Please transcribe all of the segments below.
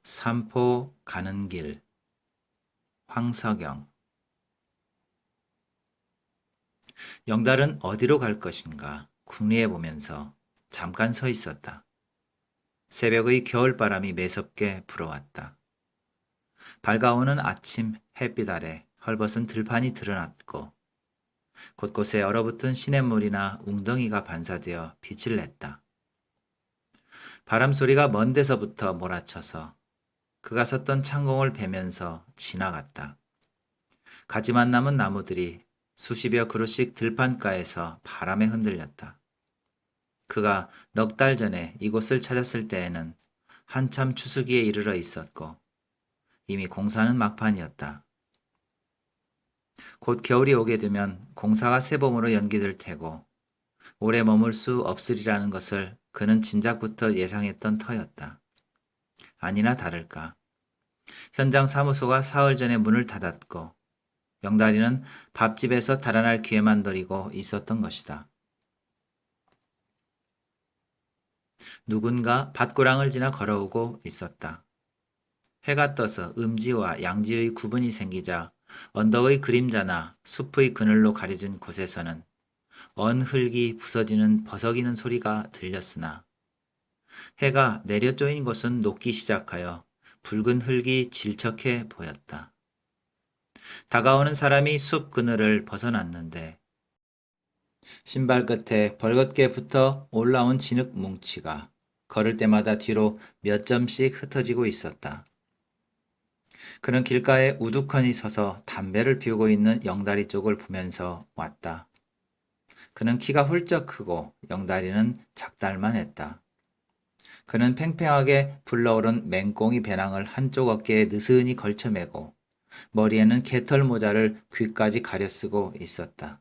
삼포 가는 길. 황석영. 영달은 어디로 갈 것인가 궁리해 보면서 잠깐 서 있었다. 새벽의 겨울바람이 매섭게 불어왔다. 밝아오는 아침 햇빛 아래 헐벗은 들판이 드러났고 곳곳에 얼어붙은 시냇물이나 웅덩이가 반사되어 빛을 냈다. 바람 소리가 먼 데서부터 몰아쳐서 그가 섰던 창공을 베면서 지나갔다. 가지만 남은 나무들이 수십여 그루씩 들판가에서 바람에 흔들렸다. 그가 넉 달 전에 이곳을 찾았을 때에는 한참 추수기에 이르러 있었고 이미 공사는 막판이었다. 곧 겨울이 오게 되면 공사가 새봄으로 연기될 테고 오래 머물 수 없으리라는 것을 그는 진작부터 예상했던 터였다. 아니나 다를까. 현장 사무소가 사흘 전에 문을 닫았고 영달이는 밥집에서 달아날 기회만 노리고 있었던 것이다. 누군가 밭고랑을 지나 걸어오고 있었다. 해가 떠서 음지와 양지의 구분이 생기자 언덕의 그림자나 숲의 그늘로 가려진 곳에서는 언 흙이 부서지는 버석이는 소리가 들렸으나 해가 내려 쪼인 곳은 녹기 시작하여 붉은 흙이 질척해 보였다. 다가오는 사람이 숲 그늘을 벗어났는데 신발 끝에 벌겋게 붙어 올라온 진흙 뭉치가 걸을 때마다 뒤로 몇 점씩 흩어지고 있었다. 그는 길가에 우두커니 서서 담배를 피우고 있는 영다리 쪽을 보면서 왔다. 그는 키가 훌쩍 크고 영다리는 작달만 했다. 그는 팽팽하게 불러오른 맹꽁이 배낭을 한쪽 어깨에 느슨히 걸쳐매고 머리에는 개털 모자를 귀까지 가려 쓰고 있었다.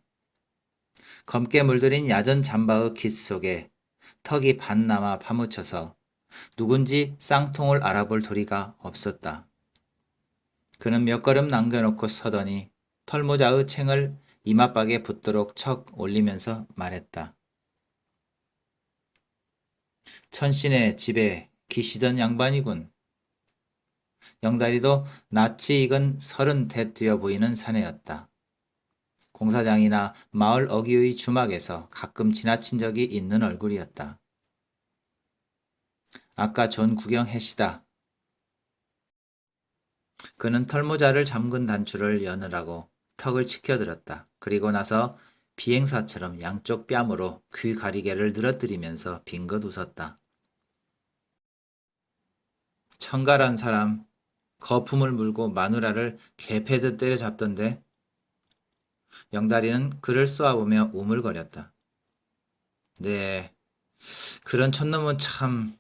검게 물들인 야전 잠바의 깃 속에 턱이 반남아 파묻혀서 누군지 쌍통을 알아볼 도리가 없었다. 그는 몇 걸음 남겨놓고 서더니 털모자의 챙을 이마박에 붙도록 척 올리면서 말했다. 천신의 집에 기시던 양반이군. 영다리도 낯이 익은 30대 뛰어 보이는 사내였다. 공사장이나 마을 어귀의 주막에서 가끔 지나친 적이 있는 얼굴이었다. 아까 존 구경했시다. 그는 털모자를 잠근 단추를 여느라고 턱을 치켜들었다. 그리고 나서 비행사처럼 양쪽 뺨으로 귀 가리개를 늘어뜨리면서 빙긋 웃었다. 청가란 사람 거품을 물고 마누라를 개패듯 때려잡던데. 영다리는 그를 쏘아보며 우물거렸다. 네, 그런 촌놈은 참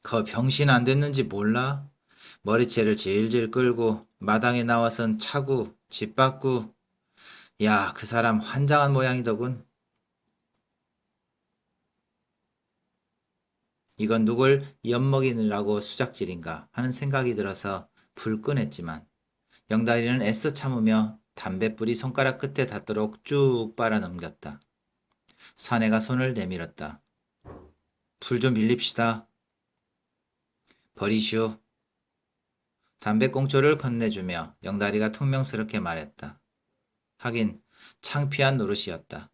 병신 안 됐는지 몰라? 머리채를 질질 끌고 마당에 나와선 차고 짓밟고. 야, 그 사람 환장한 모양이더군. 이건 누굴 엿먹이느라고 수작질인가 하는 생각이 들어서 불끈했지만 영다리는 애써 참으며 담뱃불이 손가락 끝에 닿도록 쭉 빨아넘겼다. 사내가 손을 내밀었다. 불 좀 빌립시다. 버리시오. 담배꽁초를 건네주며 영다리가 퉁명스럽게 말했다. 하긴 창피한 노릇이었다.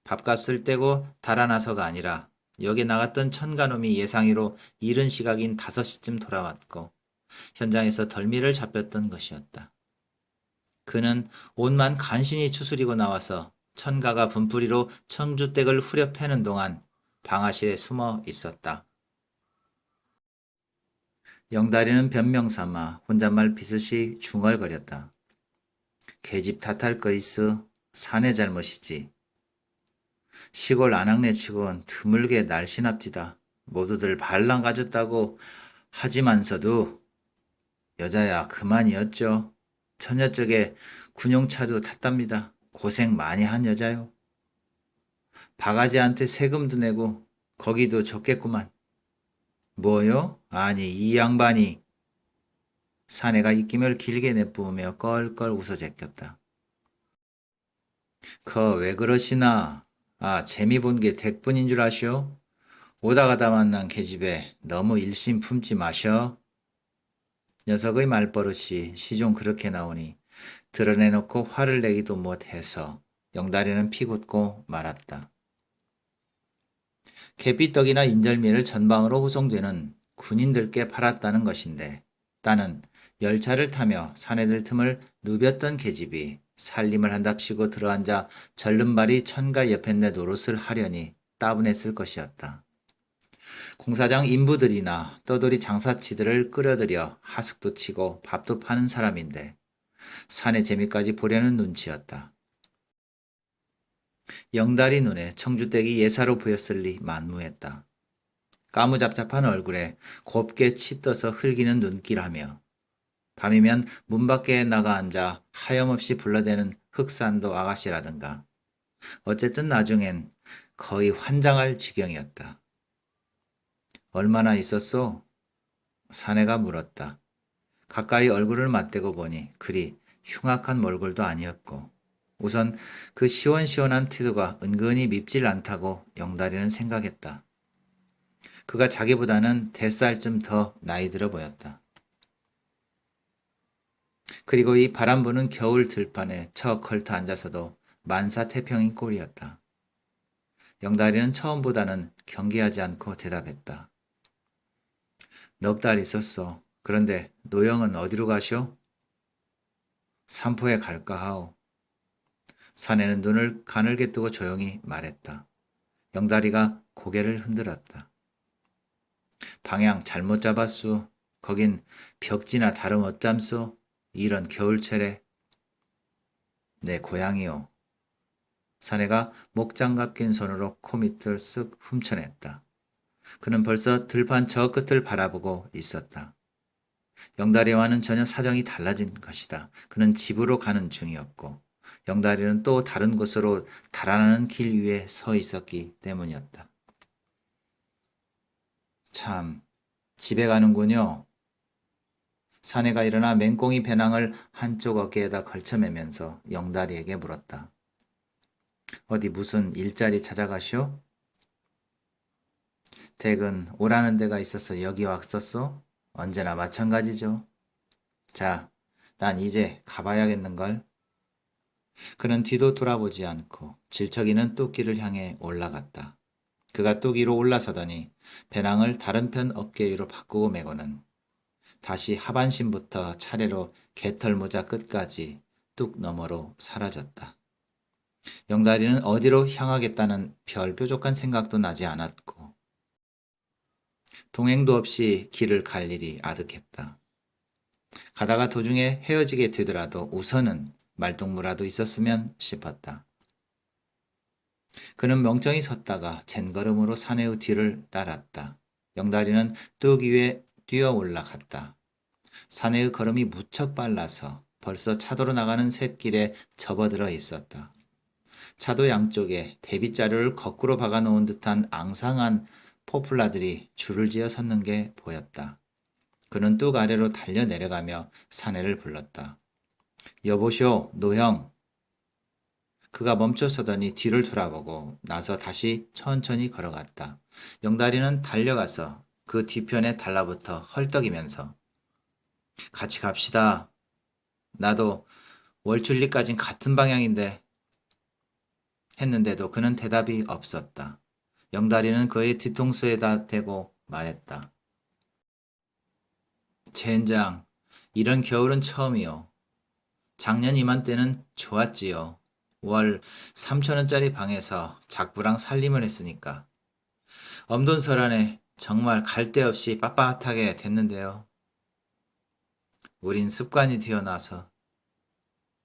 밥값을 떼고 달아나서가 아니라 역에 나갔던 천가놈이 예상외로 이른 시각인 5시쯤 돌아왔고 현장에서 덜미를 잡혔던 것이었다. 그는 옷만 간신히 추스리고 나와서 천가가 분풀이로 청주댁을 후려 패는 동안 방아실에 숨어 있었다. 영다리는 변명삼아 혼잣말 비슷이 중얼거렸다. 계집 탓할 거 있어? 사내 잘못이지. 시골 안악내치곤 드물게 날씬합디다. 모두들 발랑 가졌다고 하지만서도 여자야 그만이었죠. 처녀 쪽에 군용차도 탔답니다. 고생 많이 한 여자요. 바가지한테 세금도 내고 거기도 좋겠구만. 뭐요? 아니 이 양반이. 사내가 입김을 길게 내뿜으며 껄껄 웃어 제꼈다. 그 왜 그러시나? 아 재미 본 게 댁뿐인 줄 아시오? 오다 가다 만난 계집애 너무 일심 품지 마셔. 녀석의 말버릇이 시종 그렇게 나오니 드러내놓고 화를 내기도 못해서 영다리는 피곤고 말았다. 계피떡이나 인절미를 전방으로 호송되는 군인들께 팔았다는 것인데 따는 열차를 타며 사내들 틈을 누볐던 계집이 살림을 한답시고 들어앉아 절름발이 천가 옆엔내 노릇을 하려니 따분했을 것이었다. 공사장 인부들이나 떠돌이 장사치들을 끌어들여 하숙도 치고 밥도 파는 사람인데 사내 재미까지 보려는 눈치였다. 영달이 눈에 청주댁이 예사로 보였을리 만무했다. 까무잡잡한 얼굴에 곱게 치떠서 흘기는 눈길하며 밤이면 문 밖에 나가 앉아 하염없이 불러대는 흑산도 아가씨라든가 어쨌든 나중엔 거의 환장할 지경이었다. 얼마나 있었소? 사내가 물었다. 가까이 얼굴을 맞대고 보니 그리 흉악한 몰골도 아니었고 우선 그 시원시원한 태도가 은근히 밉질 않다고 영다리는 생각했다. 그가 자기보다는 10살쯤 더 나이 들어 보였다. 그리고 이 바람 부는 겨울 들판에 척 걸터 앉아서도 만사태평인 꼴이었다. 영다리는 처음보다는 경계하지 않고 대답했다. 넉 달 있었어. 그런데 노영은 어디로 가시오? 산포에 갈까 하오. 사내는 눈을 가늘게 뜨고 조용히 말했다. 영다리가 고개를 흔들었다. 방향 잘못 잡았수. 거긴 벽지나 다름없담소. 이런 겨울철에. 내 고향이요. 사내가 목장갑 낀 손으로 코밑을 쓱 훔쳐냈다. 그는 벌써 들판 저 끝을 바라보고 있었다. 영다리와는 전혀 사정이 달라진 것이다. 그는 집으로 가는 중이었고 영다리는 또 다른 곳으로 달아나는 길 위에 서 있었기 때문이었다. 참, 집에 가는군요. 사내가 일어나 맹꽁이 배낭을 한쪽 어깨에다 걸쳐매면서 영다리에게 물었다. 어디 무슨 일자리 찾아가시오? 댁은 오라는 데가 있어서 여기 왔었소? 언제나 마찬가지죠. 자, 난 이제 가봐야겠는걸. 그는 뒤도 돌아보지 않고 질척이는 뚝기를 향해 올라갔다. 그가 뚝 위로 올라서더니 배낭을 다른 편 어깨 위로 바꾸고 메고는 다시 하반신부터 차례로 개털모자 끝까지 뚝 너머로 사라졌다. 영다리는 어디로 향하겠다는 별 뾰족한 생각도 나지 않았고 동행도 없이 길을 갈 일이 아득했다. 가다가 도중에 헤어지게 되더라도 우선은 말동무라도 있었으면 싶었다. 그는 멍청이 섰다가 젠걸음으로 사내의 뒤를 따랐다. 영다리는 뚝 위에 뛰어 올라갔다. 사내의 걸음이 무척 빨라서 벌써 차도로 나가는 샛길에 접어들어 있었다. 차도 양쪽에 대빗자루를 거꾸로 박아놓은 듯한 앙상한 포플라들이 줄을 지어 섰는 게 보였다. 그는 뚝 아래로 달려 내려가며 사내를 불렀다. 여보시오, 노형. 그가 멈춰 서더니 뒤를 돌아보고 나서 다시 천천히 걸어갔다. 영다리는 달려가서 그 뒤편에 달라붙어 헐떡이면서 같이 갑시다. 나도 월출리까진 같은 방향인데 했는데도 그는 대답이 없었다. 영다리는 그의 뒤통수에다 대고 말했다. 젠장, 이런 겨울은 처음이요. 작년 이맘때는 좋았지요. 월 3천원짜리 방에서 작부랑 살림을 했으니까. 엄돈설안에 정말 갈 데 없이 빳빳하게 됐는데요. 우린 습관이 되어나서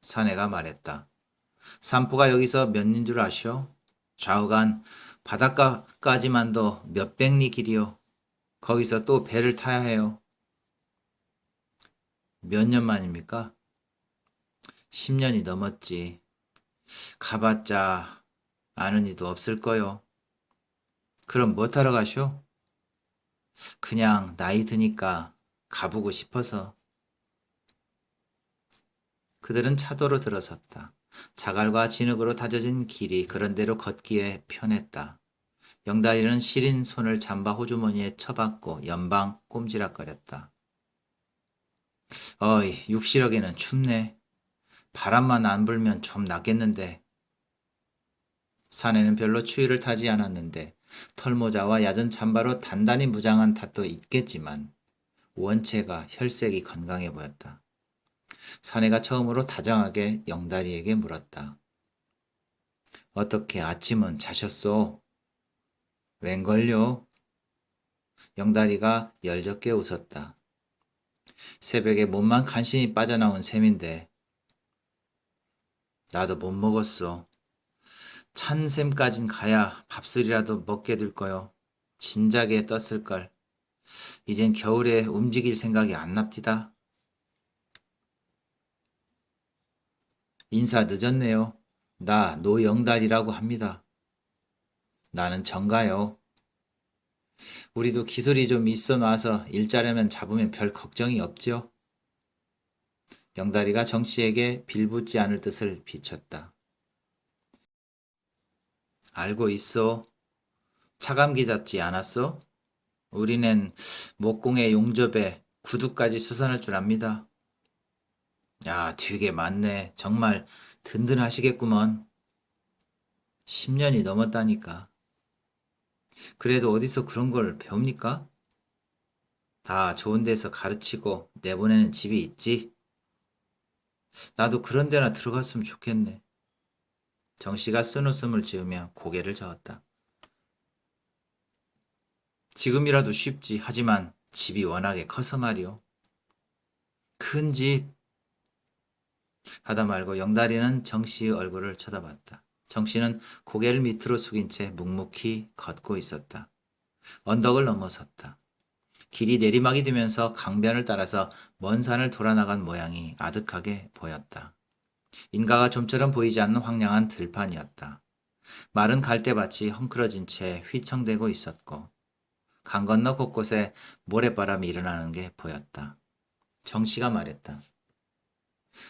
사내가 말했다. 산포가 여기서 몇 린 줄 아시오? 좌우간 바닷가까지만도 몇백 리 길이요. 거기서 또 배를 타야 해요. 몇 년 만입니까? 10년이 넘었지. 가봤자 아는 이도 없을 거요. 그럼 뭐 타러 가시오? 그냥 나이 드니까 가보고 싶어서. 그들은 차도로 들어섰다. 자갈과 진흙으로 다져진 길이 그런 대로 걷기에 편했다. 영다리는 시린 손을 잠바 호주머니에 쳐박고 연방 꼼지락거렸다. 어이, 육실하게는 춥네. 바람만 안 불면 좀 낫겠는데. 사내는 별로 추위를 타지 않았는데 털모자와 얕은 잠바로 단단히 무장한 탓도 있겠지만 원체가 혈색이 건강해 보였다. 사내가 처음으로 다정하게 영다리에게 물었다. 어떻게 아침은 자셨소? 웬걸요? 영다리가 열적게 웃었다. 새벽에 몸만 간신히 빠져나온 셈인데 나도 못 먹었어. 찬 셈까진 가야 밥술이라도 먹게 될 거요. 진작에 떴을걸. 이젠 겨울에 움직일 생각이 안 납디다. 인사 늦었네요. 나 노영달이라고 합니다. 나는 정가요. 우리도 기술이 좀 있어 놔서 일자리만 잡으면 별 걱정이 없죠. 영다리가 정씨에게 빌붙지 않을 뜻을 비췄다. 알고 있어. 차감기 잡지 않았어? 우리는 목공의 용접에 구두까지 수선할 줄 압니다. 야, 되게 많네. 정말 든든하시겠구먼. 10년이 넘었다니까. 그래도 어디서 그런 걸 배웁니까? 다 좋은 데서 가르치고 내보내는 집이 있지. 나도 그런 데나 들어갔으면 좋겠네. 정씨가 쓴웃음을 지으며 고개를 저었다. 지금이라도 쉽지. 하지만 집이 워낙에 커서 말이오. 큰 집. 하다 말고 영다리는 정씨의 얼굴을 쳐다봤다. 정씨는 고개를 밑으로 숙인 채 묵묵히 걷고 있었다. 언덕을 넘어섰다. 길이 내리막이 되면서 강변을 따라서 먼 산을 돌아나간 모양이 아득하게 보였다. 인가가 좀처럼 보이지 않는 황량한 들판이었다. 마른 갈대밭이 헝클어진 채 휘청대고 있었고 강 건너 곳곳에 모래바람이 일어나는 게 보였다. 정씨가 말했다.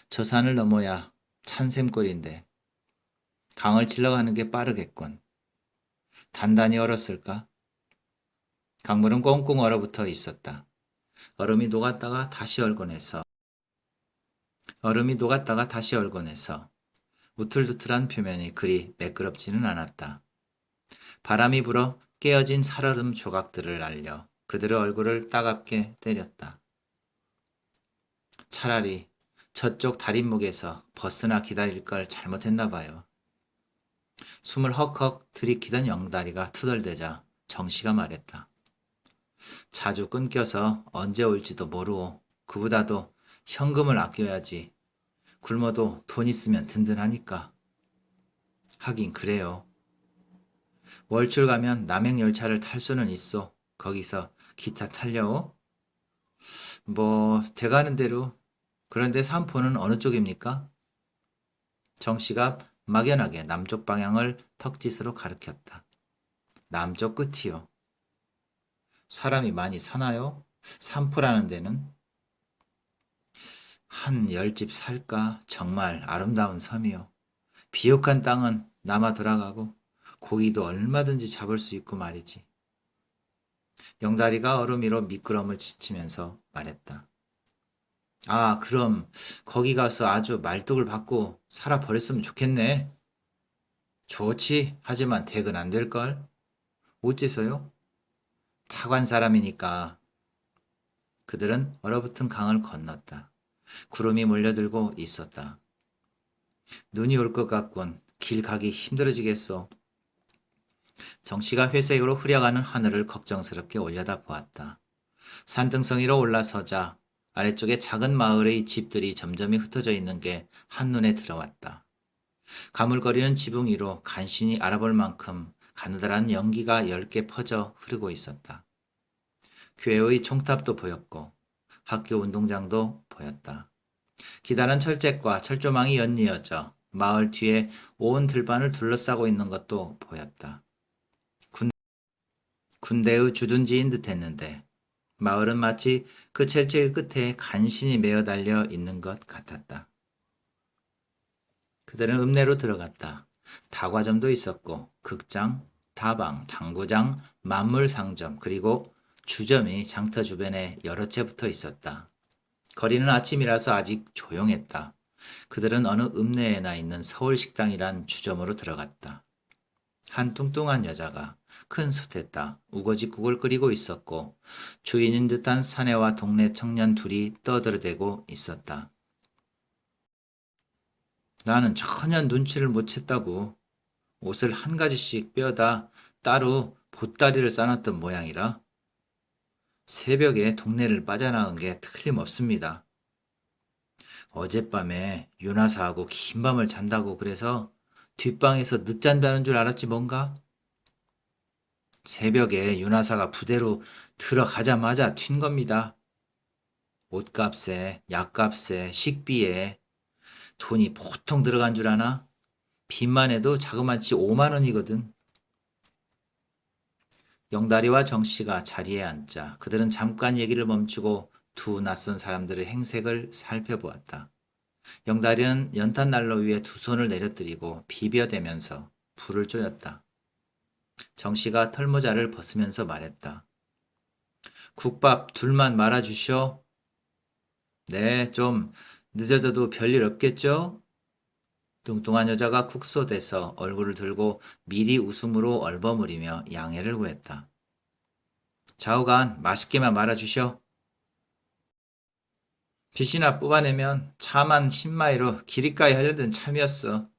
저 산을 넘어야 찬샘골인데 강을 질러가는 게 빠르겠군. 단단히 얼었을까? 강물은 꽁꽁 얼어붙어 있었다. 얼음이 녹았다가 다시 얼곤 해서 우툴두툴한 표면이 그리 매끄럽지는 않았다. 바람이 불어 깨어진 살얼음 조각들을 날려 그들의 얼굴을 따갑게 때렸다. 차라리 저쪽 다림목에서 버스나 기다릴 걸 잘못했나 봐요. 숨을 헉헉 들이키던 영다리가 투덜대자 정씨가 말했다. 자주 끊겨서 언제 올지도 모르오. 그보다도 현금을 아껴야지. 굶어도 돈 있으면 든든하니까. 하긴 그래요. 월출 가면 남행열차를 탈 수는 있어. 거기서 기차 탈려오? 뭐 돼가는 대로. 그런데 삼포는 어느 쪽입니까? 정씨가 막연하게 남쪽 방향을 턱짓으로 가리켰다. 남쪽 끝이요. 사람이 많이 사나요? 삼포라는 데는? 한 10집 살까? 정말 아름다운 섬이요. 비옥한 땅은 남아 돌아가고 고기도 얼마든지 잡을 수 있고 말이지. 영다리가 얼음 위로 미끄럼을 지치면서 말했다. 아, 그럼 거기 가서 아주 말뚝을 받고 살아버렸으면 좋겠네. 좋지. 하지만 댁은 안 될걸? 어째서요? 타관 사람이니까. 그들은 얼어붙은 강을 건넜다. 구름이 몰려들고 있었다. 눈이 올 것 같군. 길 가기 힘들어지겠어. 정씨가 회색으로 흐려가는 하늘을 걱정스럽게 올려다 보았다. 산등성이로 올라서자 아래쪽에 작은 마을의 집들이 점점이 흩어져 있는 게 한눈에 들어왔다. 가물거리는 지붕 위로 간신히 알아볼 만큼 가느다란 연기가 10개 퍼져 흐르고 있었다. 교회의 총탑도 보였고 학교 운동장도 보였다. 기다란 철책과 철조망이 연이어져 마을 뒤에 온 들판을 둘러싸고 있는 것도 보였다. 군대의 주둔지인 듯했는데 마을은 마치 그 철책의 끝에 간신히 메어 달려 있는 것 같았다. 그들은 읍내로 들어갔다. 다과점도 있었고 극장, 다방, 당구장, 만물상점, 그리고 주점이 장터 주변에 여러 채 붙어 있었다. 거리는 아침이라서 아직 조용했다. 그들은 어느 읍내에나 있는 서울식당이란 주점으로 들어갔다. 한 뚱뚱한 여자가 큰 솥에다 우거지국을 끓이고 있었고 주인인 듯한 사내와 동네 청년 둘이 떠들어대고 있었다. 나는 전혀 눈치를 못 챘다고. 옷을 한 가지씩 빼어다 따로 보따리를 싸놨던 모양이라 새벽에 동네를 빠져나간 게 틀림없습니다. 어젯밤에 윤하사하고 긴 밤을 잔다고 그래서 뒷방에서 늦잠 자는 줄 알았지 뭔가? 새벽에 윤하사가 부대로 들어가자마자 튄 겁니다. 옷값에, 약값에, 식비에 돈이 보통 들어간 줄 아나? 빚만 해도 자그마치 5만 원이거든. 영다리와 정씨가 자리에 앉자 그들은 잠깐 얘기를 멈추고 두 낯선 사람들의 행색을 살펴보았다. 영다리는 연탄 난로 위에 두 손을 내려뜨리고 비벼대면서 불을 쪼였다. 정씨가 털모자를 벗으면서 말했다. 국밥 둘만 말아주시오. 네, 좀 늦어져도 별일 없겠죠? 뚱뚱한 여자가 국소대서 얼굴을 들고 미리 웃음으로 얼버무리며 양해를 구했다. 좌우간 맛있게만 말아주시오. 빚이나 뽑아내면 차만 10마이로 길이까지 하려던 참이었어.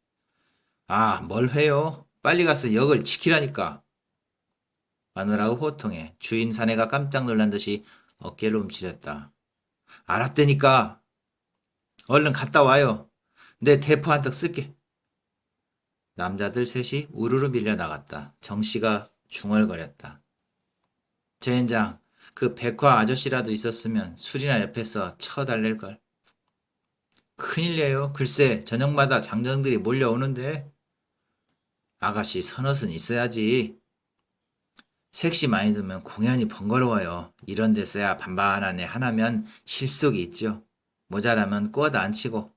아, 뭘 해요? 빨리 가서 역을 지키라니까. 마누라의 호통에 주인 사내가 깜짝 놀란 듯이 어깨를 움츠렸다. 알았다니까. 얼른 갔다 와요. 내 대포 한턱 쓸게. 남자들 셋이 우르르 밀려나갔다. 정씨가 중얼거렸다. 젠장, 그 백화 아저씨라도 있었으면 술이나 옆에서 쳐달랠걸. 큰일이에요. 글쎄 저녁마다 장정들이 몰려오는데. 아가씨 서넛은 있어야지. 색시 많이 두면 공연이 번거로워요. 이런 데서야 반반한 애 하나면 실속이 있죠. 모자라면 꿔다 안 치고.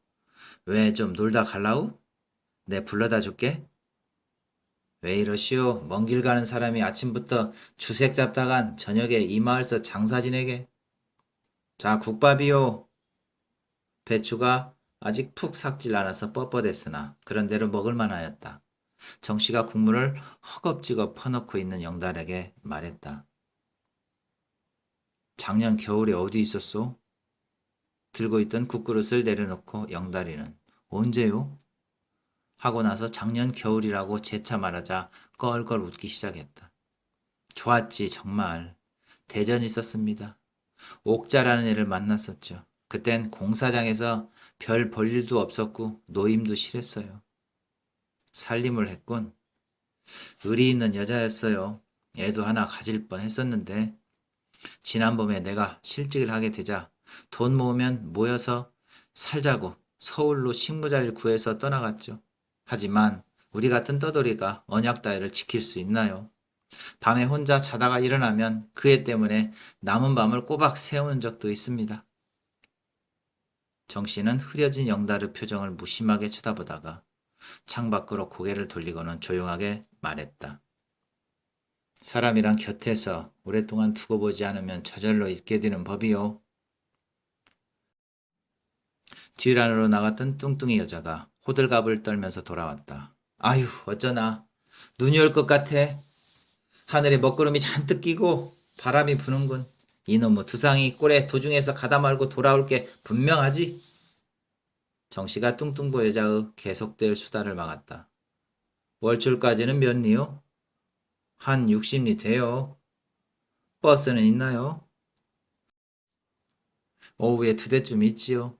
왜 좀 놀다 갈라우? 내 불러다 줄게. 왜 이러시오? 먼 길 가는 사람이 아침부터 주색 잡다간 저녁에 이 마을서 장사 지내게. 자, 국밥이요. 배추가 아직 푹 삭질 않아서 뻣뻣했으나 그런대로 먹을만 하였다. 정씨가 국물을 허겁지겁 퍼넣고 있는 영달에게 말했다. 작년 겨울에 어디 있었소? 들고 있던 국그릇을 내려놓고 영달이는 언제요? 하고 나서 작년 겨울이라고 재차 말하자 껄껄 웃기 시작했다. 좋았지 정말. 대전 있었습니다. 옥자라는 애를 만났었죠. 그땐 공사장에서 별 볼 일도 없었고 노임도 실했어요. 살림을 했군. 의리 있는 여자였어요. 애도 하나 가질 뻔 했었는데 지난 봄에 내가 실직을 하게 되자 돈 모으면 모여서 살자고 서울로 식무자리를 구해서 떠나갔죠. 하지만 우리 같은 떠돌이가 언약 따위를 지킬 수 있나요? 밤에 혼자 자다가 일어나면 그 애 때문에 남은 밤을 꼬박 새우는 적도 있습니다. 정씨는 흐려진 영달의 표정을 무심하게 쳐다보다가 창밖으로 고개를 돌리고는 조용하게 말했다. 사람이랑 곁에서 오랫동안 두고 보지 않으면 저절로 잊게 되는 법이요. 뒷 안으로 나갔던 뚱뚱이 여자가 호들갑을 떨면서 돌아왔다. 아휴 어쩌나 눈이 올 것 같아. 하늘에 먹구름이 잔뜩 끼고 바람이 부는군. 이놈의 두상이 꼴에 도중에서 가다 말고 돌아올 게 분명하지. 정씨가 뚱뚱보 여자의 계속될 수다를 막았다. 월출까지는 몇 리요? 한 60리 돼요. 버스는 있나요? 오후에 2대쯤 있지요.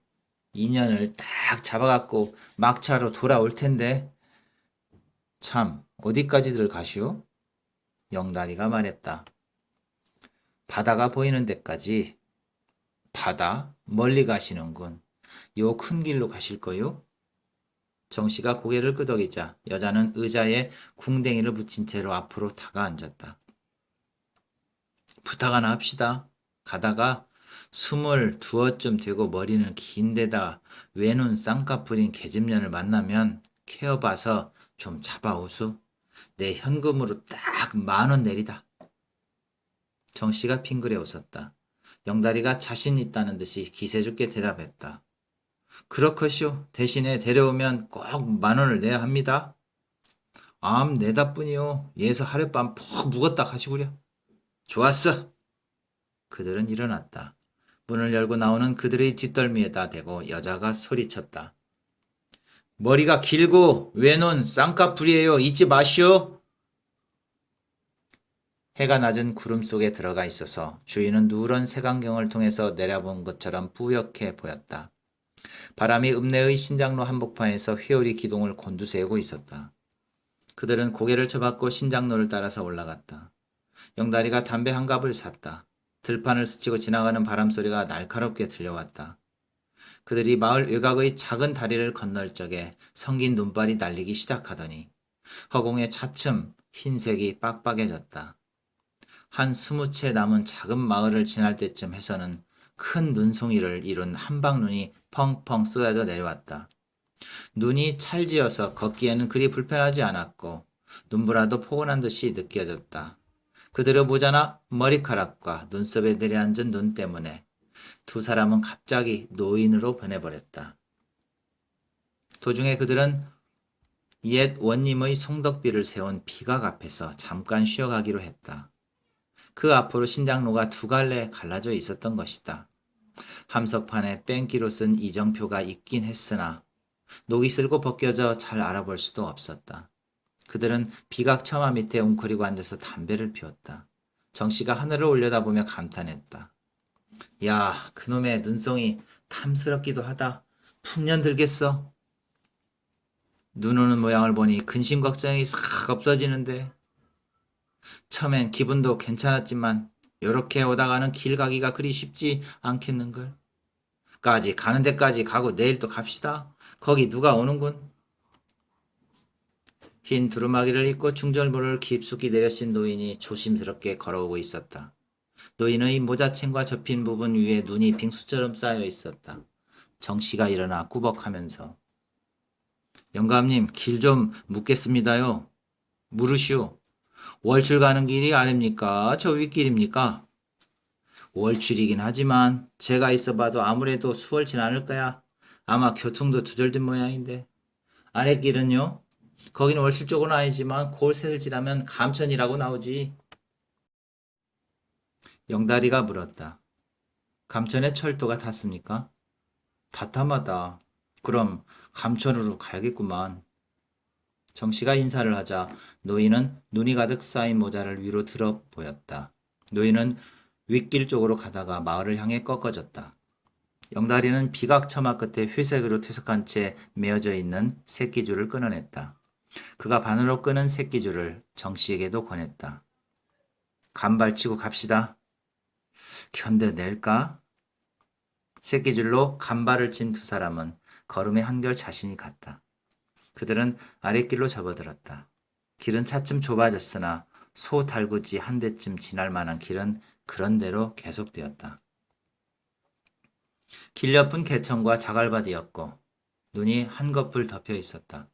2년을 딱 잡아갖고 막차로 돌아올 텐데. 참 어디까지들 가시오? 영다리가 말했다. 바다가 보이는 데까지. 바다? 멀리 가시는군. 요 큰 길로 가실 거요? 정씨가 고개를 끄덕이자 여자는 의자에 궁뎅이를 붙인 채로 앞으로 다가앉았다. 부탁 하나 합시다. 가다가 22쯤 되고 머리는 긴데다 외눈 쌍꺼풀인 계집년을 만나면 케어봐서 좀 잡아오수. 내 현금으로 딱 딱 10,000원 내리다. 정씨가 빙그레 웃었다. 영다리가 자신 있다는 듯이 기세좋게 대답했다. 그렇것이오. 대신에 데려오면 꼭 10,000원을 내야 합니다. 암 내다뿐이요. 예서 하룻밤 푹 묵었다 하시구려. 좋았어. 그들은 일어났다. 문을 열고 나오는 그들의 뒷덜미에다 대고 여자가 소리쳤다. 머리가 길고 외눈 쌍꺼풀이에요. 잊지 마시오. 해가 낮은 구름 속에 들어가 있어서 주위는 누런 색안경을 통해서 내려본 것처럼 뿌옇게 보였다. 바람이 읍내의 신장로 한복판에서 회오리 기둥을 곤두세우고 있었다. 그들은 고개를 쳐박고 신장로를 따라서 올라갔다. 영다리가 담배 한 갑을 샀다. 들판을 스치고 지나가는 바람소리가 날카롭게 들려왔다. 그들이 마을 외곽의 작은 다리를 건널 적에 성긴 눈발이 날리기 시작하더니 허공에 차츰 흰색이 빡빡해졌다. 한 20채 남은 작은 마을을 지날 때쯤 해서는 큰 눈송이를 이룬 한방눈이 펑펑 쏟아져 내려왔다. 눈이 찰지어서 걷기에는 그리 불편하지 않았고 눈보라도 포근한 듯이 느껴졌다. 그들의 모자나 머리카락과 눈썹에 내려앉은 눈 때문에 두 사람은 갑자기 노인으로 변해버렸다. 도중에 그들은 옛 원님의 송덕비를 세운 비각 앞에서 잠깐 쉬어가기로 했다. 그 앞으로 신장로가 두 갈래 갈라져 있었던 것이다. 함석판에 뺑기로 쓴 이정표가 있긴 했으나 녹이 슬고 벗겨져 잘 알아볼 수도 없었다. 그들은 비각 처마 밑에 웅크리고 앉아서 담배를 피웠다. 정씨가 하늘을 올려다보며 감탄했다. 야, 그놈의 눈송이 탐스럽기도 하다. 풍년 들겠어. 눈 오는 모양을 보니 근심 걱정이 싹 없어지는데. 처음엔 기분도 괜찮았지만 요렇게 오다가는 길 가기가 그리 쉽지 않겠는걸. 가는 데까지 가고 내일 또 갑시다. 거기 누가 오는군. 흰 두루마기를 입고 중절모를 깊숙이 내려신 노인이 조심스럽게 걸어오고 있었다. 노인의 모자챙과 접힌 부분 위에 눈이 빙수처럼 쌓여 있었다. 정씨가 일어나 꾸벅하면서 영감님, 길 좀 묻겠습니다요. 물으시오. 월출 가는 길이 아닙니까? 저 윗길입니까? 월출이긴 하지만 제가 있어봐도 아무래도 수월치 않을 거야. 아마 교통도 두절된 모양인데. 아랫길은요? 거긴 월출 쪽은 아니지만 골셋을 지나면 감천이라고 나오지. 영다리가 물었다. 감천에 철도가 탔습니까? 다탐하다. 그럼 감천으로 가야겠구만. 정씨가 인사를 하자 노인은 눈이 가득 쌓인 모자를 위로 들어 보였다. 노인은 윗길 쪽으로 가다가 마을을 향해 꺾어졌다. 영다리는 비각 처마 끝에 회색으로 퇴색한 채 메어져 있는 새끼줄을 끊어냈다. 그가 반으로 끊은 새끼줄을 정씨에게도 권했다. 간발치고 갑시다. 견뎌낼까? 새끼줄로 간발을 친 두 사람은 걸음에 한결 자신이 갔다. 그들은 아랫길로 접어들었다. 길은 차츰 좁아졌으나 소 달구지 한 대쯤 지날 만한 길은 그런대로 계속되었다. 길 옆은 개천과 자갈밭이었고 눈이 한꺼풀 덮여 있었다.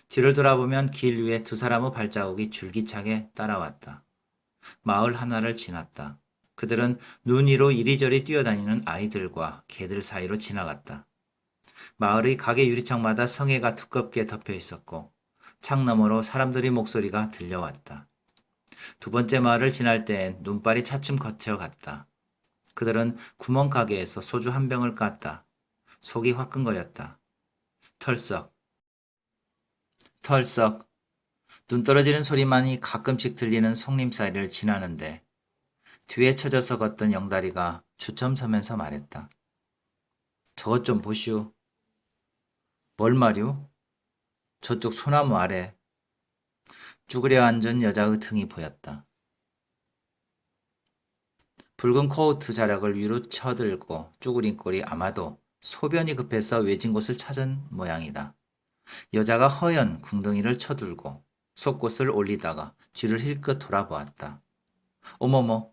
뒤를 돌아보면 길 위에 두 사람의 발자국이 줄기차게 따라왔다. 마을 하나를 지났다. 그들은 눈 위로 이리저리 뛰어다니는 아이들과 개들 사이로 지나갔다. 마을의 가게 유리창마다 성에가 두껍게 덮여 있었고 창 너머로 사람들의 목소리가 들려왔다. 두 번째 마을을 지날 땐 눈발이 차츰 거쳐갔다. 그들은 구멍가게에서 소주 한 병을 깠다. 속이 화끈거렸다. 털썩, 털썩. 눈 떨어지는 소리만이 가끔씩 들리는 송림사이를 지나는데 뒤에 처져서 걷던 영다리가 주섬 서면서 말했다. 저것 좀 보시오. 뭘 말이오? 저쪽 소나무 아래. 쭈그려 앉은 여자의 등이 보였다. 붉은 코트 자락을 위로 쳐들고 쭈그린 꼴이 아마도 소변이 급해서 외진 곳을 찾은 모양이다. 여자가 허연 궁둥이를 쳐들고 속옷을 올리다가 뒤를 힐끗 돌아보았다. 어머머.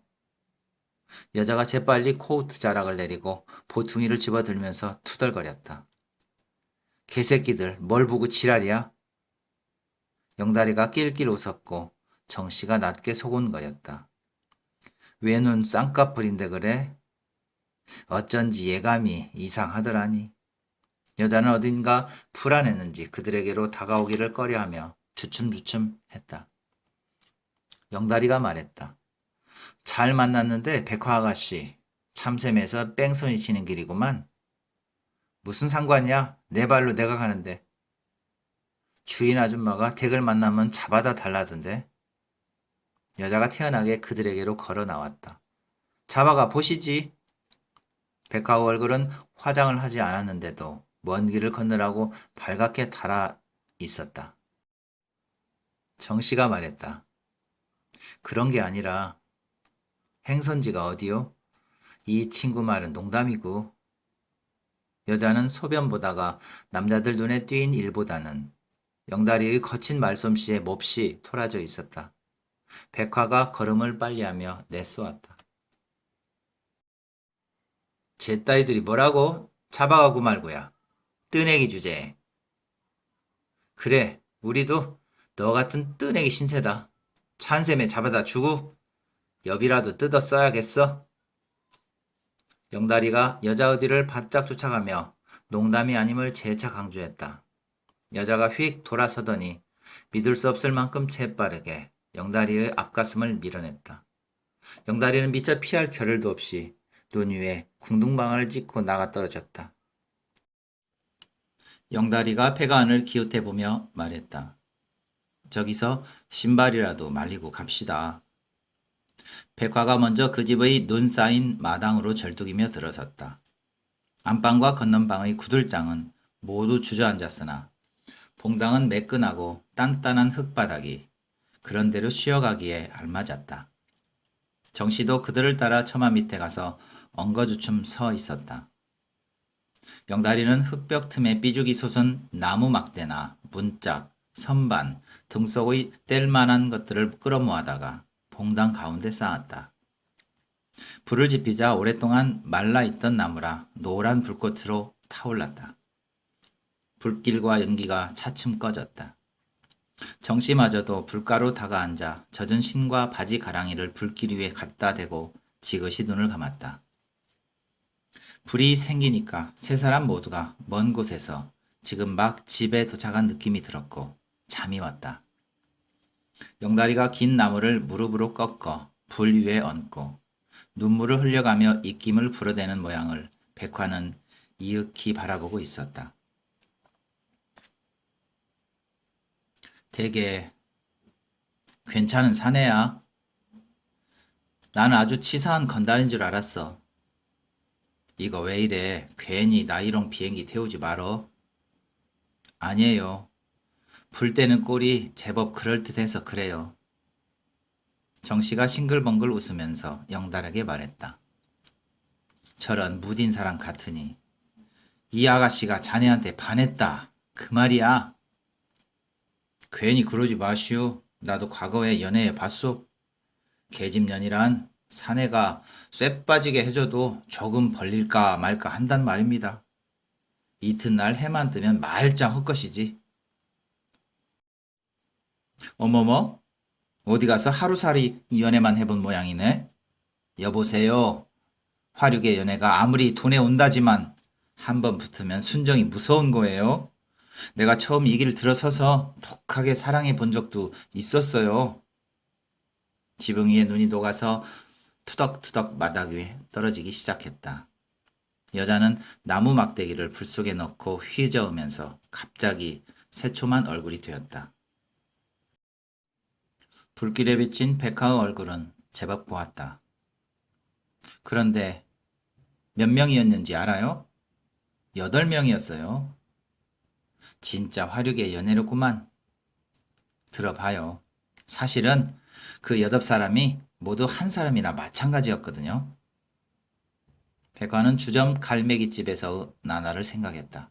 여자가 재빨리 코트 자락을 내리고 보퉁이를 집어들면서 투덜거렸다. 개새끼들 뭘 보고 지랄이야? 영다리가 낄낄 웃었고 정씨가 낮게 소곤거렸다. 왜 눈 쌍꺼풀인데 그래? 어쩐지 예감이 이상하더라니. 여자는 어딘가 불안했는지 그들에게로 다가오기를 꺼려하며 주춤주춤했다. 영다리가 말했다. 잘 만났는데 백화 아가씨, 참샘에서 뺑소니 치는 길이구만. 무슨 상관이야? 내 발로 내가 가는데. 주인 아줌마가 댁을 만나면 잡아다 달라던데. 여자가 태연하게 그들에게로 걸어 나왔다. 잡아가 보시지. 백화의 얼굴은 화장을 하지 않았는데도 먼 길을 건너라고 발갛게 달아 있었다. 정씨가 말했다. 그런 게 아니라 행선지가 어디요? 이 친구 말은 농담이고. 여자는 소변 보다가 남자들 눈에 띈 일보다는 영다리의 거친 말솜씨에 몹시 토라져 있었다. 백화가 걸음을 빨리하며 내쏘았다. 제 따위들이 뭐라고? 잡아가고 말고야. 뜨내기 주제에. 그래, 우리도 너 같은 뜨내기 신세다. 찬샘에 잡아다 주고 엽이라도 뜯어 써야겠어. 영다리가 여자 어디를 바짝 쫓아가며 농담이 아님을 재차 강조했다. 여자가 휙 돌아서더니 믿을 수 없을 만큼 재빠르게 영다리의 앞가슴을 밀어냈다. 영다리는 미처 피할 겨를도 없이 눈 위에 궁둥방아를 찍고 나가 떨어졌다. 영다리가 배가 안을 기웃해보며 말했다. 저기서 신발이라도 말리고 갑시다. 백화가 먼저 그 집의 눈 쌓인 마당으로 절뚝이며 들어섰다. 안방과 건넌방의 구들장은 모두 주저앉았으나 봉당은 매끈하고 단단한 흙바닥이 그런대로 쉬어가기에 알맞았다. 정씨도 그들을 따라 처마 밑에 가서 엉거주춤 서 있었다. 영다리는 흙벽 틈에 삐죽이 솟은 나무 막대나 문짝, 선반 등 속의 뗄만한 것들을 끌어모아다가 봉당 가운데 쌓았다. 불을 지피자 오랫동안 말라있던 나무라 노란 불꽃으로 타올랐다. 불길과 연기가 차츰 꺼졌다. 정씨마저도 불가로 다가앉아 젖은 신과 바지 가랑이를 불길 위에 갖다 대고 지그시 눈을 감았다. 불이 생기니까 세 사람 모두가 먼 곳에서 지금 막 집에 도착한 느낌이 들었고 잠이 왔다. 영다리가 긴 나무를 무릎으로 꺾어 불 위에 얹고 눈물을 흘려가며 입김을 불어대는 모양을 백화는 이윽히 바라보고 있었다. 되게 괜찮은 사내야. 나는 아주 치사한 건달인 줄 알았어. 이거 왜 이래? 괜히 나이롱 비행기 태우지 말어. 아니에요. 불 때는 꼴이 제법 그럴듯해서 그래요. 정씨가 싱글벙글 웃으면서 영달하게 말했다. 저런 무딘 사람 같으니. 이 아가씨가 자네한테 반했다. 그 말이야. 괜히 그러지 마시오. 나도 과거에 연애해 봤소. 계집년이란 사내가 쇠 빠지게 해줘도 조금 벌릴까 말까 한단 말입니다. 이튿날 해만 뜨면 말짱 헛것이지. 어머머? 어디 가서 하루살이 연애만 해본 모양이네? 여보세요. 화류계 연애가 아무리 돈에 온다지만 한번 붙으면 순정이 무서운 거예요. 내가 처음 이 길 들어서서 독하게 사랑해 본 적도 있었어요. 지붕 위에 눈이 녹아서 투덕투덕 바닥 위에 떨어지기 시작했다. 여자는 나무 막대기를 불 속에 넣고 휘저으면서 갑자기 새초만 얼굴이 되었다. 불길에 비친 백화의 얼굴은 제법 고왔다. 그런데 몇 명이었는지 알아요? 8명이었어요. 진짜 화류계 연애로구만. 들어봐요. 사실은 그 8사람이 모두 한 사람이나 마찬가지였거든요. 백화는 주점 갈매기집에서 나날을 생각했다.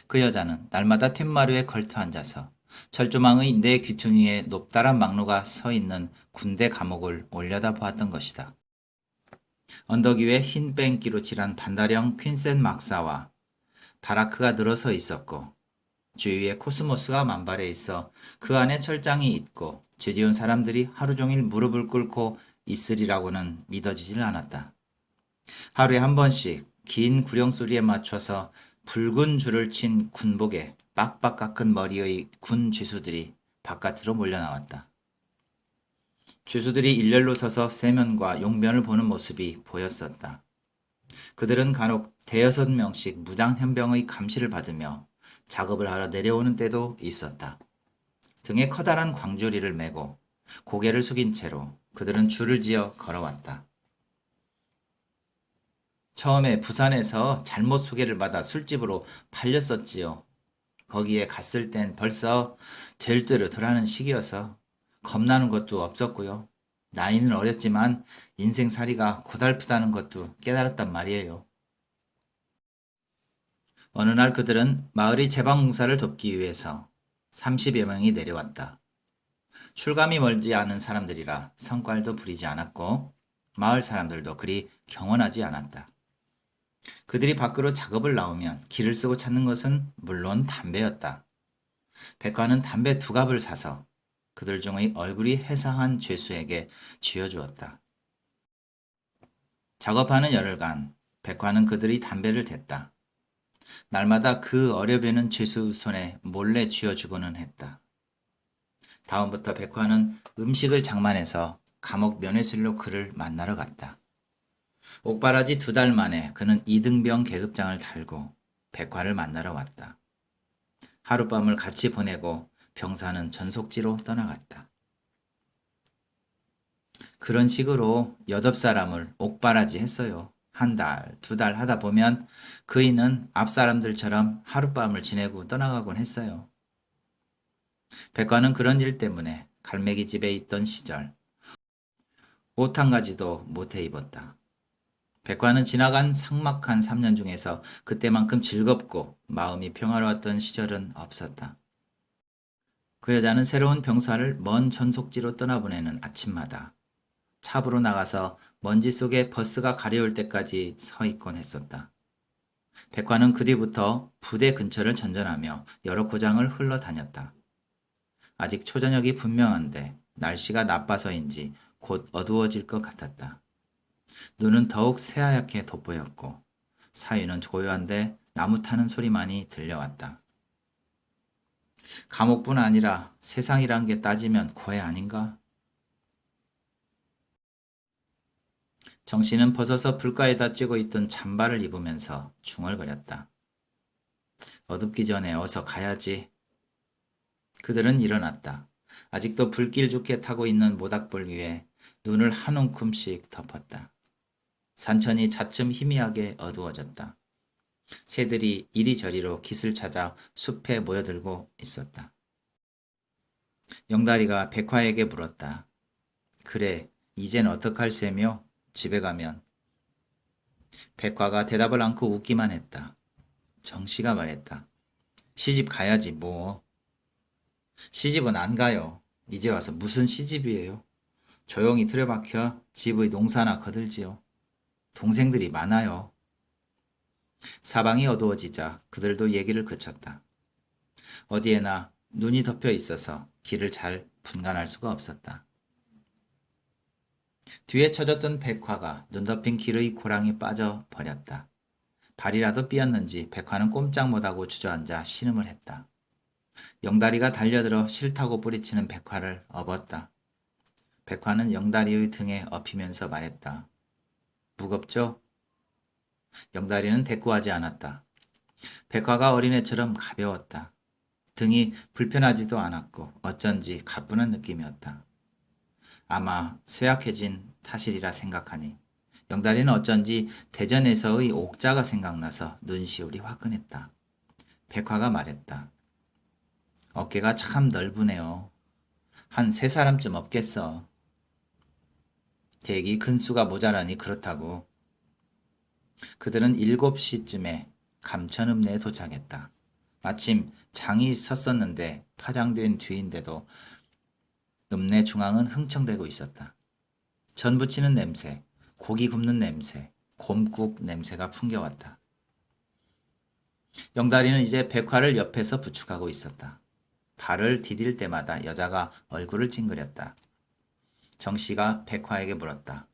그 여자는 날마다 툇마루에 걸터 앉아서 철조망의 네 귀퉁이에 높다란 막루가 서 있는 군대 감옥을 올려다 보았던 것이다. 언덕 위에 흰 뺑기로 칠한 반달형 퀸센 막사와 바라크가 늘어서 있었고 주위에 코스모스가 만발해 있어 그 안에 철장이 있고 죄지은 사람들이 하루 종일 무릎을 꿇고 있으리라고는 믿어지질 않았다. 하루에 한 번씩 긴 구령 소리에 맞춰서 붉은 줄을 친 군복에 빡빡 깎은 머리의 군 죄수들이 바깥으로 몰려나왔다. 죄수들이 일렬로 서서 세면과 용변을 보는 모습이 보였었다. 그들은 간혹 대여섯 명씩 무장현병의 감시를 받으며 작업을 하러 내려오는 때도 있었다. 등에 커다란 광주리를 메고 고개를 숙인 채로 그들은 줄을 지어 걸어왔다. 처음에 부산에서 잘못 소개를 받아 술집으로 팔렸었지요. 거기에 갔을 땐 벌써 될듯하는 시기여서 겁나는 것도 없었고요. 나이는 어렸지만 인생살이가 고달프다는 것도 깨달았단 말이에요. 어느 날 그들은 마을의 재방공사를 돕기 위해서 30여 명이 내려왔다. 출감이 멀지 않은 사람들이라 성깔도 부리지 않았고 마을 사람들도 그리 경원하지 않았다. 그들이 밖으로 작업을 나오면 길을 쓰고 찾는 것은 물론 담배였다. 백화는 담배 2갑을 사서 그들 중의 얼굴이 해사한 죄수에게 쥐어주었다. 작업하는 열흘간 백화는 그들의 담배를 댔다. 날마다 그 어려배는 죄수 손에 몰래 쥐어주고는 했다. 다음부터 백화는 음식을 장만해서 감옥 면회실로 그를 만나러 갔다. 옥바라지 2달 만에 그는 이등병 계급장을 달고 백화를 만나러 왔다. 하룻밤을 같이 보내고 병사는 전속지로 떠나갔다. 그런 식으로 8사람을 옥바라지 했어요. 1달, 2달 하다 보면 그이는 앞사람들처럼 하룻밤을 지내고 떠나가곤 했어요. 백화는 그런 일 때문에 갈매기 집에 있던 시절 옷 한 가지도 못해 입었다. 백화는 지나간 삭막한 3년 중에서 그때만큼 즐겁고 마음이 평화로웠던 시절은 없었다. 그 여자는 새로운 병사를 먼 전속지로 떠나보내는 아침마다 차부로 나가서 먼지 속에 버스가 가려울 때까지 서 있곤 했었다. 백화는 그 뒤부터 부대 근처를 전전하며 여러 고장을 흘러다녔다. 아직 초저녁이 분명한데 날씨가 나빠서인지 곧 어두워질 것 같았다. 눈은 더욱 새하얗게 돋보였고 사위는 고요한데 나무 타는 소리만이 들려왔다. 감옥뿐 아니라 세상이란 게 따지면 고해 아닌가? 정씨는 벗어서 불가에다 쬐고 있던 잠바를 입으면서 중얼거렸다. 어둡기 전에 어서 가야지. 그들은 일어났다. 아직도 불길 좋게 타고 있는 모닥불 위에 눈을 한 움큼씩 덮었다. 산천이 차츰 희미하게 어두워졌다. 새들이 이리저리로 깃을 찾아 숲에 모여들고 있었다. 영다리가 백화에게 물었다. 그래, 이젠 어떡할 셈이요? 집에 가면. 백화가 대답을 않고 웃기만 했다. 정씨가 말했다. 시집 가야지 뭐. 시집은 안 가요. 이제 와서 무슨 시집이에요? 조용히 틀어박혀 집의 농사나 거들지요. 동생들이 많아요. 사방이 어두워지자 그들도 얘기를 그쳤다. 어디에나 눈이 덮여 있어서 길을 잘 분간할 수가 없었다. 뒤에 쳐졌던 백화가 눈 덮인 길의 고랑에 빠져 버렸다. 발이라도 삐었는지 백화는 꼼짝 못하고 주저앉아 신음을 했다. 영다리가 달려들어 싫다고 뿌리치는 백화를 업었다. 백화는 영다리의 등에 엎이면서 말했다. 무겁죠? 영다리는 대꾸하지 않았다. 백화가 어린애처럼 가벼웠다. 등이 불편하지도 않았고 어쩐지 가뿐한 느낌이었다. 아마 쇠약해진 탓이라 생각하니 영다리는 어쩐지 대전에서의 옥자가 생각나서 눈시울이 화끈했다. 백화가 말했다. 어깨가 참 넓으네요. 한 3사람쯤 없겠어. 대기 근수가 모자라니 그렇다고. 그들은 7시쯤에 감천읍내에 도착했다. 마침 장이 섰었는데 파장된 뒤인데도 읍내 중앙은 흥청대고 있었다. 전 부치는 냄새, 고기 굽는 냄새, 곰국 냄새가 풍겨왔다. 영다리는 이제 백화를 옆에서 부축하고 있었다. 발을 디딜 때마다 여자가 얼굴을 찡그렸다. 정씨가 백화에게 물었다.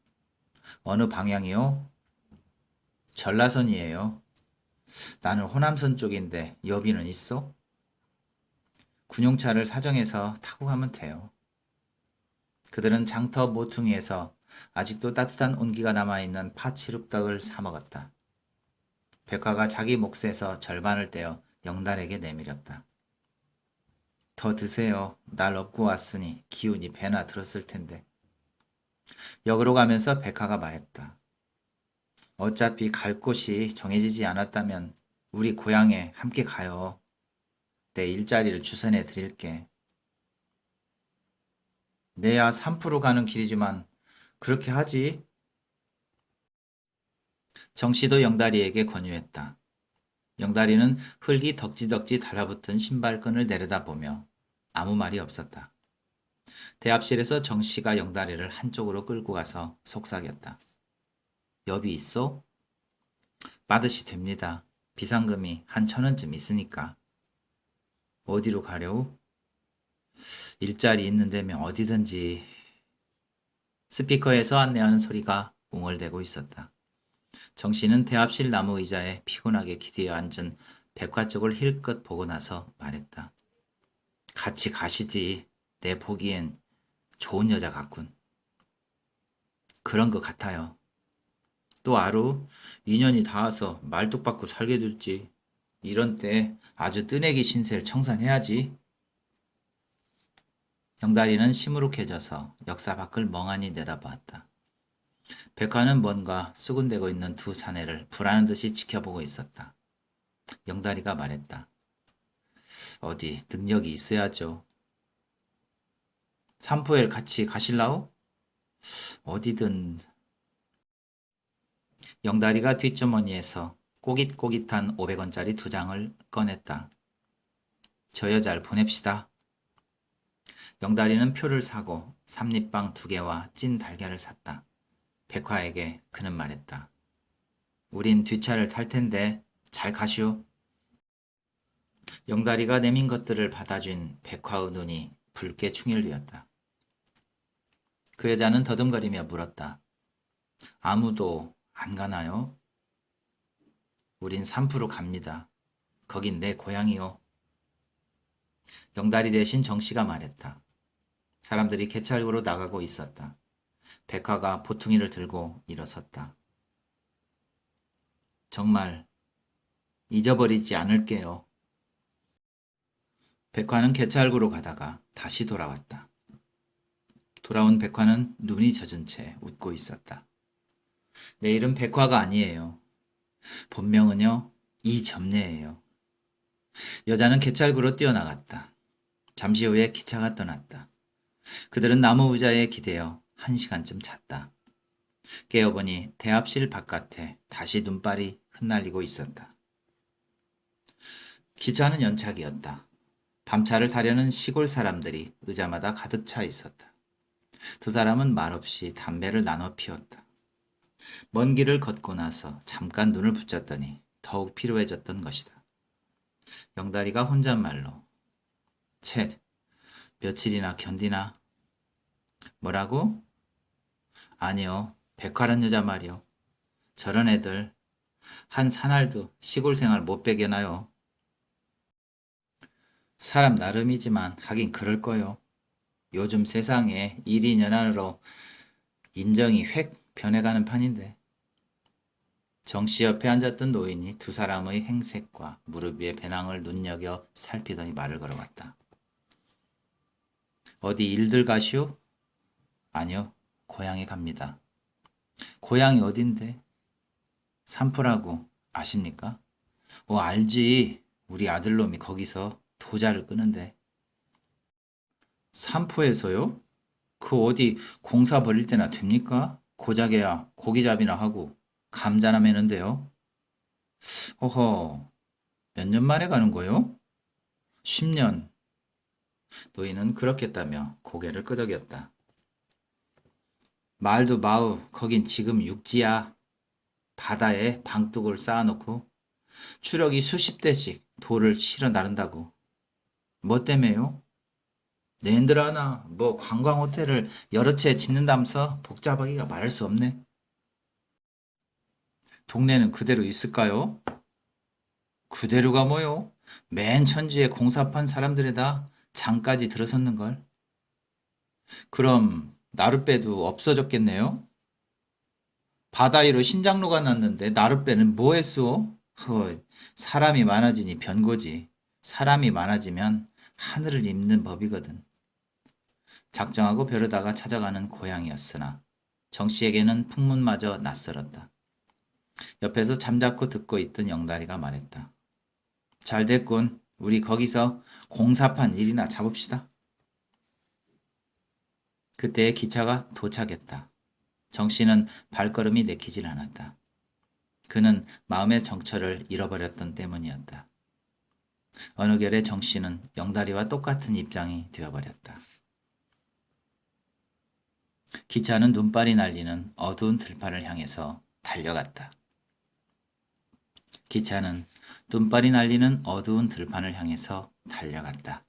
어느 방향이요? 전라선이에요. 나는 호남선 쪽인데 여비는 있어? 군용차를 사정해서 타고 가면 돼요. 그들은 장터 모퉁이에서 아직도 따뜻한 온기가 남아있는 파치룩떡을 사 먹었다. 백화가 자기 몫에서 절반을 떼어 영달에게 내밀었다. 더 드세요. 날 업고 왔으니 기운이 배나 들었을 텐데. 역으로 가면서 백화가 말했다. 어차피 갈 곳이 정해지지 않았다면 우리 고향에 함께 가요. 내 일자리를 주선해 드릴게. 내야 3% 가는 길이지만 그렇게 하지. 정씨도 영다리에게 권유했다. 영다리는 흙이 덕지덕지 달라붙은 신발끈을 내려다보며 아무 말이 없었다. 대합실에서 정씨가 영다리를 한쪽으로 끌고 가서 속삭였다. 여비 있어? 받으시 됩니다. 비상금이 한 1,000원쯤 있으니까. 어디로 가려우? 일자리 있는 데면 어디든지. 스피커에서 안내하는 소리가 웅얼대고 있었다. 정씨는 대합실 나무 의자에 피곤하게 기대어 앉은 백화 쪽을 힐끗 보고 나서 말했다. 같이 가시지. 내 보기엔 좋은 여자 같군. 그런 것 같아요. 또 아루, 인연이 닿아서 말뚝박고 살게 될지. 이런 때 아주 뜨내기 신세를 청산해야지. 영다리는 시무룩해져서 역사 밖을 멍하니 내다보았다. 백화는 뭔가 수군대고 있는 두 사내를 불안한 듯이 지켜보고 있었다. 영다리가 말했다. 어디 능력이 있어야죠. 삼포엘 같이 가실라오? 어디든. 영다리가 뒷주머니에서 꼬깃꼬깃한 500원짜리 2장을 꺼냈다. 저 여자를 보냅시다. 영다리는 표를 사고 삼립빵 2개와 찐 달걀을 샀다. 백화에게 그는 말했다. 우린 뒷차를 탈 텐데 잘 가시오. 영다리가 내민 것들을 받아준 백화의 눈이 붉게 충혈되었다. 그 여자는 더듬거리며 물었다. 아무도 안 가나요? 우린 3% 갑니다. 거긴 내 고향이요. 영다리 대신 정씨가 말했다. 사람들이 개찰구로 나가고 있었다. 백화가 보퉁이를 들고 일어섰다. 정말 잊어버리지 않을게요. 백화는 개찰구로 가다가 다시 돌아왔다. 돌아온 백화는 눈이 젖은 채 웃고 있었다. 내 이름 백화가 아니에요. 본명은요, 이점례예요. 여자는 개찰구로 뛰어나갔다. 잠시 후에 기차가 떠났다. 그들은 나무 의자에 기대어 1시간쯤 잤다. 깨어보니 대합실 바깥에 다시 눈발이 흩날리고 있었다. 기차는 연착이었다. 밤차를 타려는 시골 사람들이 의자마다 가득 차 있었다. 두 사람은 말없이 담배를 나눠 피웠다. 먼 길을 걷고 나서 잠깐 눈을 붙였더니 더욱 피로해졌던 것이다. 영다리가 혼잣말로 쳇, 며칠이나 견디나? 뭐라고? 아니요, 백화란 여자 말이요. 저런 애들 한 사날도 시골 생활 못 배겨나요. 사람 나름이지만 하긴 그럴 거요. 요즘 세상에 일이년한으로 인정이 획 변해가는 판인데. 정씨 옆에 앉았던 노인이 두 사람의 행색과 무릎 위의 배낭을 눈여겨 살피더니 말을 걸어갔다. 어디 일들 가시오? 아니요, 고향에 갑니다. 고향이 어딘데? 산포라고 아십니까? 알지. 우리 아들놈이 거기서 도자를 끄는데. 산포에서요? 그 어디 공사 벌릴 때나 됩니까? 고작해야 고기잡이나 하고 감자나 매는데요. 허허, 몇 년 만에 가는 거요? 10년. 노인은 그렇겠다며 고개를 끄덕였다. 말도 마우, 거긴 지금 육지야. 바다에 방뚝을 쌓아놓고 추력이 수십 대씩 돌을 실어 나른다고. 뭐 때문에요? 내인들 하나 뭐 관광 호텔을 여러 채 짓는다면서 복잡하기가 말할 수 없네. 동네는 그대로 있을까요? 그대로가 뭐요? 맨 천지에 공사판 사람들에다 장까지 들어섰는걸. 그럼 나룻배도 없어졌겠네요? 바다 위로 신장로가 났는데 나룻배는 뭐 했소? 사람이 많아지니 변고지. 사람이 많아지면 하늘을 잇는 법이거든. 작정하고 벼르다가 찾아가는 고향이었으나 정씨에게는 풍문마저 낯설었다. 옆에서 잠자코 듣고 있던 영다리가 말했다. 잘 됐군. 우리 거기서 공사판 일이나 잡읍시다. 그때 기차가 도착했다. 정씨는 발걸음이 내키질 않았다. 그는 마음의 정처를 잃어버렸던 때문이었다. 어느 결에 정씨는 영다리와 똑같은 입장이 되어버렸다. 기차는 눈발이 날리는 어두운 들판을 향해서 달려갔다. 기차는 눈발이 날리는 어두운 들판을 향해서 달려갔다.